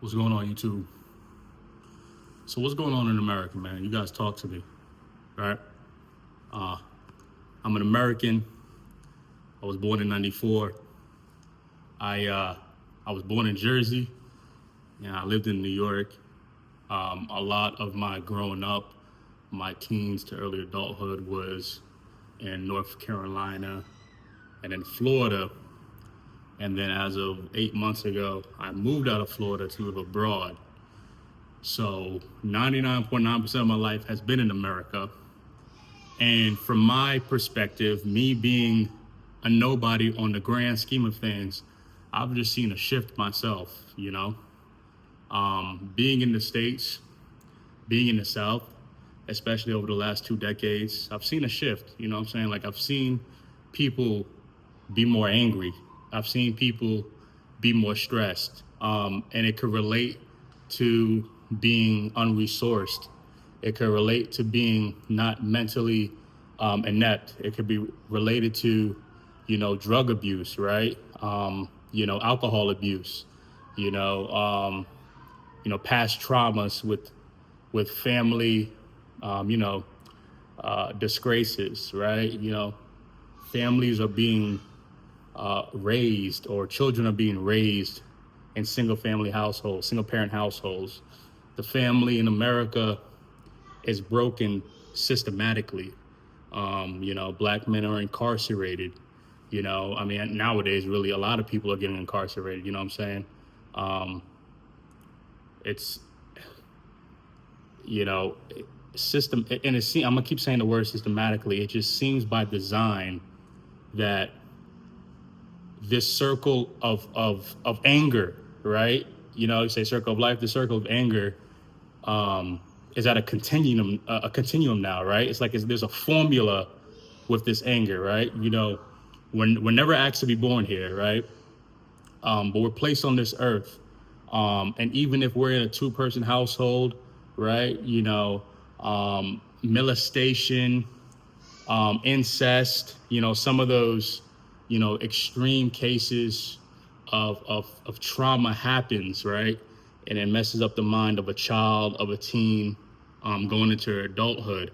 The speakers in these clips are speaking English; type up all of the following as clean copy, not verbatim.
What's going on, YouTube? So what's going on in America, man? You guys talk to me, right? Uh, I'm an American. I was born in '94. I was born in Jersey, and I lived in New York. A lot of my growing up, my teens to early adulthood was in North Carolina and in Florida. And then as of 8 months ago, I moved out of Florida to live abroad. So 99.9% of my life has been in America. And from my perspective, me being a nobody on the grand scheme of things, I've just seen a shift myself. Being in the States, being in the South, especially over the last 2 decades, I've seen a shift. You know what I'm saying? Like, I've seen people be more angry. I've seen people be more stressed. And it could relate to being unresourced. It could relate to being not mentally inept. It could be related to, drug abuse, right? Alcohol abuse, you know, um, past traumas with family, disgraces, right? Families are being raised, or children are being raised in single parent households. The family in America is broken systematically. Black men are incarcerated. Nowadays, really, a lot of people are getting incarcerated. You know what I'm saying? Um, it's, you know, system, and I'm gonna keep saying the word systematically. It just seems by design that this circle of anger, right? You say circle of life, the circle of anger is at a continuum now, right? It's like there's a formula with this anger, right? We're never asked to be born here, right? But we're placed on this earth. And even if we're in a two-person household, right? Molestation, incest, some of those, extreme cases of trauma happens, right? And it messes up the mind of a child, of a teen, going into adulthood.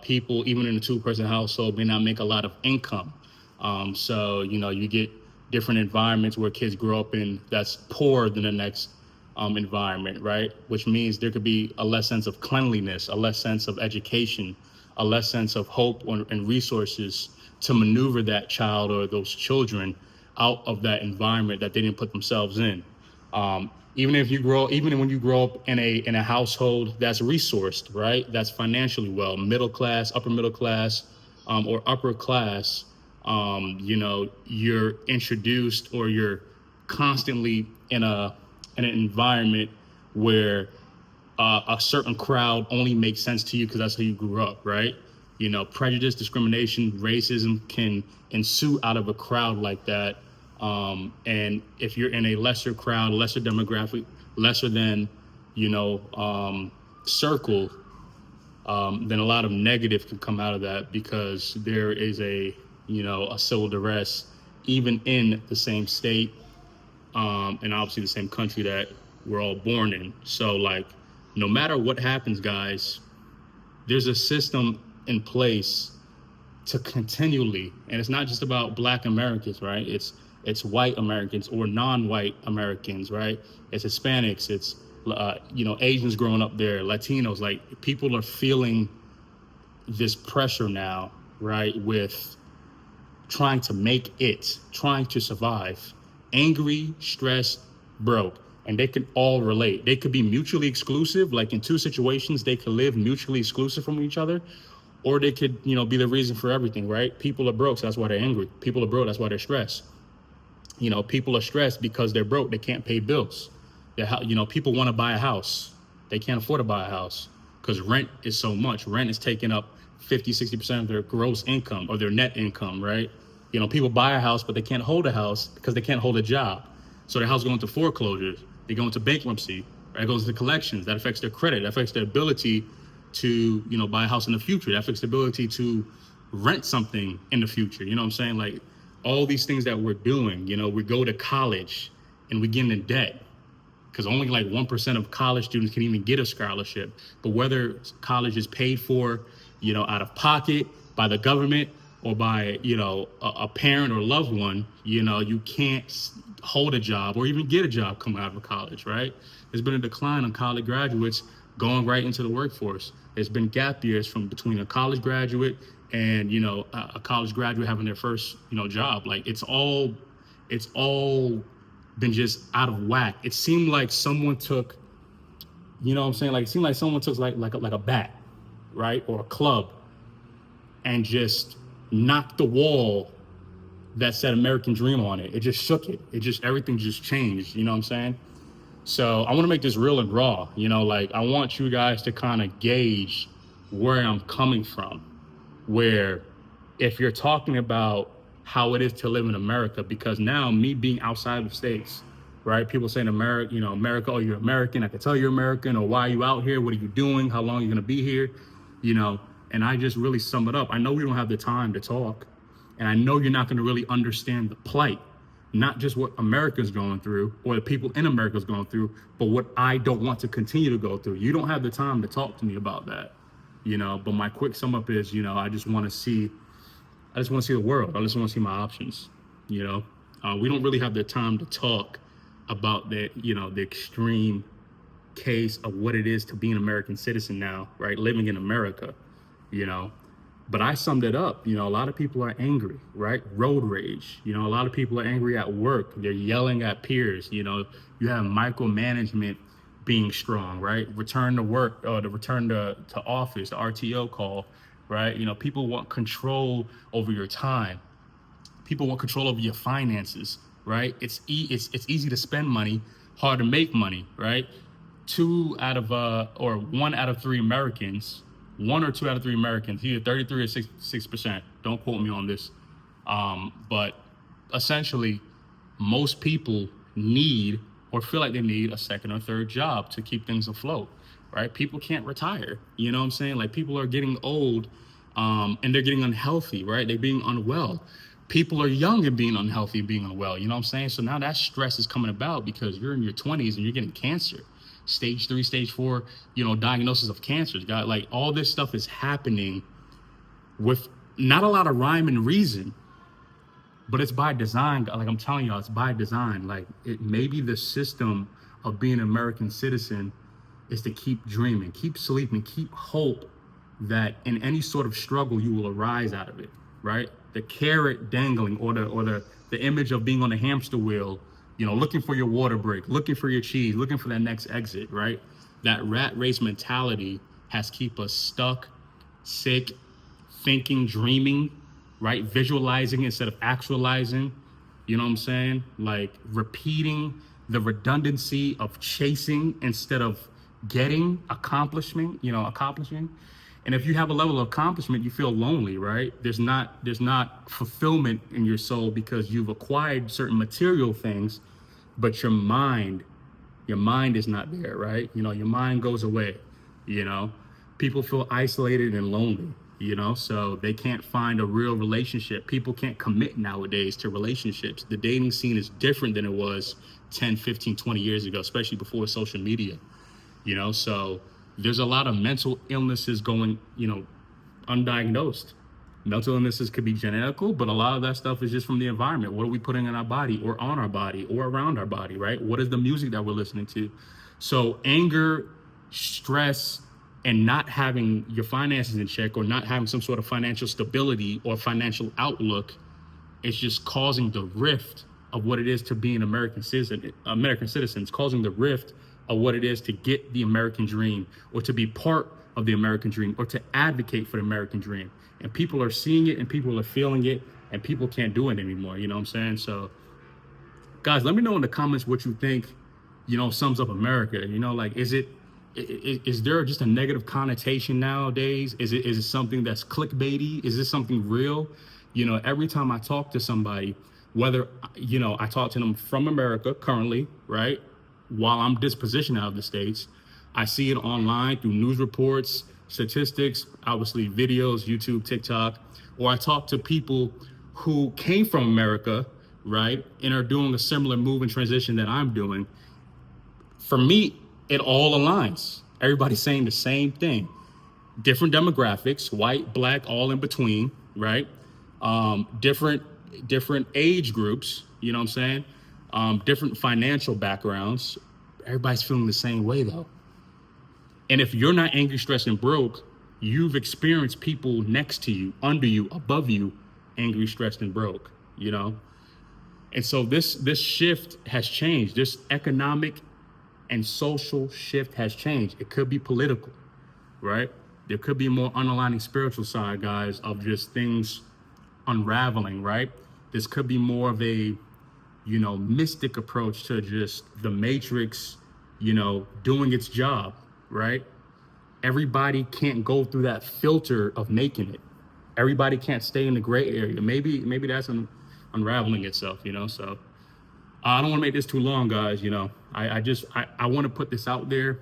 People, even in a two-person household, may not make a lot of income. So, you get different environments where kids grow up in that's poorer than the next environment, right? Which means there could be a less sense of cleanliness, a less sense of education, a less sense of hope and resources to maneuver that child or those children out of that environment that they didn't put themselves in. Even when you grow up in a household that's resourced, right? That's financially well, middle class, upper middle class, or upper class, you're introduced, or you're constantly in an environment where a certain crowd only makes sense to you because that's how you grew up, right? Prejudice, discrimination, racism can ensue out of a crowd like that. And if you're in a lesser crowd, lesser demographic, lesser than, circle, then a lot of negative can come out of that, because there is a civil unrest, even in the same state, and obviously the same country that we're all born in. So, like, no matter what happens, guys, there's a system in place to continually, and it's not just about Black Americans, right? It's white Americans or non-white Americans, right? It's Hispanics, it's Asians growing up there, Latinos. Like, people are feeling this pressure now, right? With trying to make it, trying to survive, angry, stressed, broke. And they can all relate. They could be mutually exclusive. Like, in two situations, they could live mutually exclusive from each other, or they could, be the reason for everything, right? People are broke, so that's why they're angry. People are broke, that's why they're stressed. People are stressed because they're broke. They can't pay bills. People want to buy a house. They can't afford to buy a house because rent is so much. Rent is taking up 50-60% of their gross income, or their net income, right? People buy a house, but they can't hold a house because they can't hold a job. So their house goes into foreclosures. They go into bankruptcy, right? It goes into collections. That affects their credit. That affects their ability to, buy a house in the future. That affects the ability to rent something in the future. You know what I'm saying? Like, all these things that we're doing, we go to college and we get in debt. because only like 1% of college students can even get a scholarship. But whether college is paid for, out of pocket by the government or by, a parent or loved one, you can't hold a job or even get a job coming out of college, right? There's been a decline on college graduates going right into the workforce. There's been gap years from between a college graduate and, a college graduate having their first, job. Like it's all been just out of whack. It seemed like someone took, what I'm saying? Like it seemed like someone took like a bat, right? Or a club and just knocked the wall that said American Dream on it. It just shook it. Everything just changed. You know what I'm saying? So I want to make this real and raw. I want you guys to kind of gauge where I'm coming from. Where if you're talking about how it is to live in America, because now me being outside of the States, right? People saying America, oh, you're American. I can tell you're American, or why are you out here? What are you doing? How long are you going to be here? And I just really sum it up. I know we don't have the time to talk, and I know you're not going to really understand the plight, not just what America's going through or the people in America's going through, but what I don't want to continue to go through. You don't have the time to talk to me about that, but my quick sum up is, I just want to see the world. I just want to see my options. We don't really have the time to talk about the extreme case of what it is to be an American citizen now, right? Living in America, but I summed it up. A lot of people are angry, right? Road rage. A lot of people are angry at work. They're yelling at peers. You have micromanagement being strong, right? Return to work, or the return to office, the RTO call, right? People want control over your time. People want control over your finances, right? It's easy to spend money, hard to make money, right? One out of three Americans, either 33 or 6%. Don't quote me on this. But essentially, most people need or feel like they need a second or third job to keep things afloat, right? People can't retire. You know what I'm saying? Like people are getting old, and they're getting unhealthy, right? They're being unwell. People are young and being unhealthy, being unwell. You know what I'm saying? So now that stress is coming about because you're in your 20s and you're getting cancer. Stage 3, stage 4, diagnosis of cancer. Like all this stuff is happening with not a lot of rhyme and reason, but it's by design. Like I'm telling y'all, it's by design. Like it maybe the system of being an American citizen is to keep dreaming, keep sleeping, keep hope that in any sort of struggle you will arise out of it, right? The carrot dangling or the image of being on a hamster wheel, looking for your water break, looking for your cheese, looking for that next exit, right? That rat race mentality has keep us stuck, sick, thinking, dreaming, right? Visualizing instead of actualizing, you know what I'm saying? Like repeating the redundancy of chasing instead of accomplishing. And if you have a level of accomplishment, you feel lonely, right? There's not fulfillment in your soul because you've acquired certain material things, but your mind is not there, right? Your mind goes away, People feel isolated and lonely, so they can't find a real relationship. People can't commit nowadays to relationships. The dating scene is different than it was 10, 15, 20 years ago, especially before social media, so there's a lot of mental illnesses going, undiagnosed. Mental illnesses could be genetical, but a lot of that stuff is just from the environment. What are we putting in our body or on our body or around our body, right? What is the music that we're listening to? So anger, stress, and not having your finances in check or not having some sort of financial stability or financial outlook is just causing the rift of what it is to be an American citizen. It's causing the rift of what it is to get the American dream or to be part of the American dream or to advocate for the American dream. And people are seeing it and people are feeling it and people can't do it anymore. You know what I'm saying? So guys, let me know in the comments what you think, sums up America. Like, is there just a negative connotation nowadays? Is it something that's clickbaity? Is this something real? Every time I talk to somebody, whether, I talk to them from America currently, right? While I'm dispositioned out of the States, I see it online through news reports, statistics, obviously videos, YouTube, TikTok, or I talk to people who came from America, right, and are doing a similar move and transition that I'm doing. For me, it all aligns. Everybody's saying the same thing. Different demographics, white, black, all in between, right? Different age groups, you know what I'm saying? Different financial backgrounds. Everybody's feeling the same way though. And if you're not angry, stressed, and broke, you've experienced people next to you, under you, above you, angry, stressed, and broke, you know? And so this shift has changed. This economic and social shift has changed. It could be political, right? There could be a more underlining spiritual side, guys, of just things unraveling, right? This could be more of a, mystic approach to just the matrix, doing its job, right? Everybody can't go through that filter of making it. Everybody can't stay in the gray area. Maybe that's unraveling itself, so I don't want to make this too long, guys. I want to put this out there.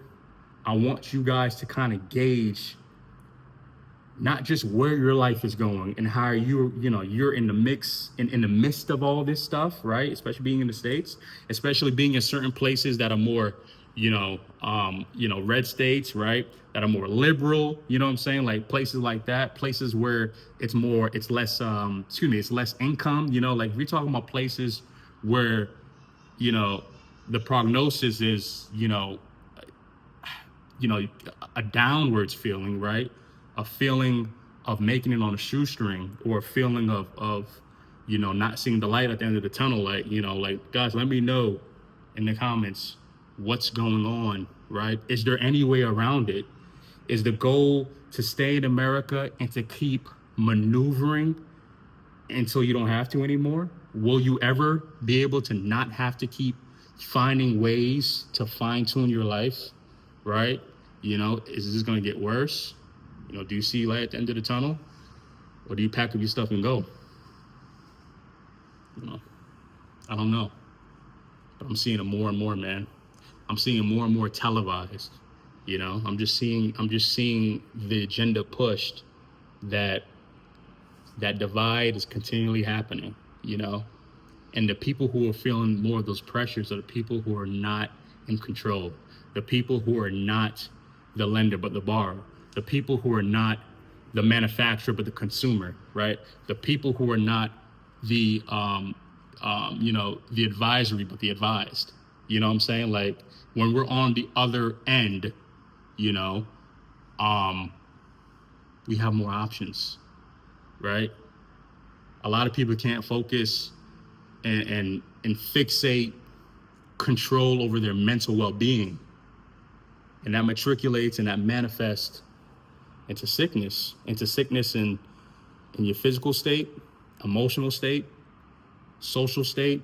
I want you guys to kind of gauge not just where your life is going and how you're in the mix in the midst of all this stuff, right? Especially being in the States, especially being in certain places that are more, red states, right? That are more liberal, you know what I'm saying? Like places like that, places where it's less income, like we're talking about places where, the prognosis is, a downwards feeling, right? A feeling of making it on a shoestring, or a feeling of not seeing the light at the end of the tunnel. Like, guys, let me know in the comments what's going on, right? Is there any way around it? Is the goal to stay in America and to keep maneuvering until you don't have to anymore? Will you ever be able to not have to keep finding ways to fine tune your life, right? Is this going to get worse? Do you see light at the end of the tunnel? Or do you pack up your stuff and go? I don't know. But I'm seeing it more and more, man. I'm seeing it more and more televised. I'm just seeing the agenda pushed, that divide is continually happening, And the people who are feeling more of those pressures are the people who are not in control. The people who are not the lender, but the borrower. The people who are not the manufacturer, but the consumer, right? The people who are not the, the advisory, but the advised. You know what I'm saying? Like when we're on the other end, we have more options, right? A lot of people can't focus and fixate control over their mental well-being. And that matriculates and that manifests into sickness in your physical state, emotional state, social state,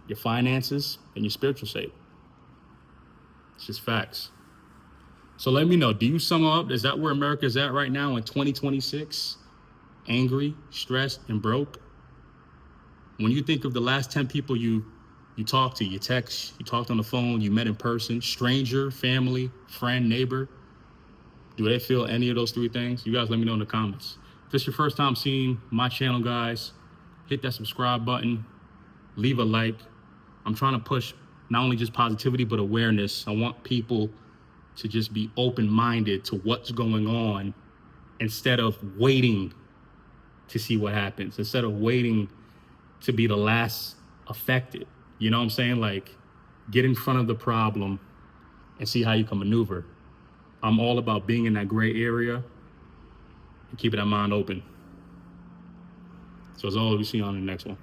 your finances, and your spiritual state. It's just facts. So let me know, do you sum up? Is that where America is at right now in 2026? Angry, stressed, and broke? When you think of the last 10 people you talked to, you text, you talked on the phone, you met in person, stranger, family, friend, neighbor, do they feel any of those three things? You guys let me know in the comments. If this is your first time seeing my channel, guys, hit that subscribe button, leave a like. I'm trying to push not only just positivity, but awareness. I want people to just be open-minded to what's going on instead of waiting to see what happens, instead of waiting to be the last affected. You know what I'm saying? Like, get in front of the problem and see how you can maneuver. I'm all about being in that gray area and keeping that mind open. So as always, we see you on the next one.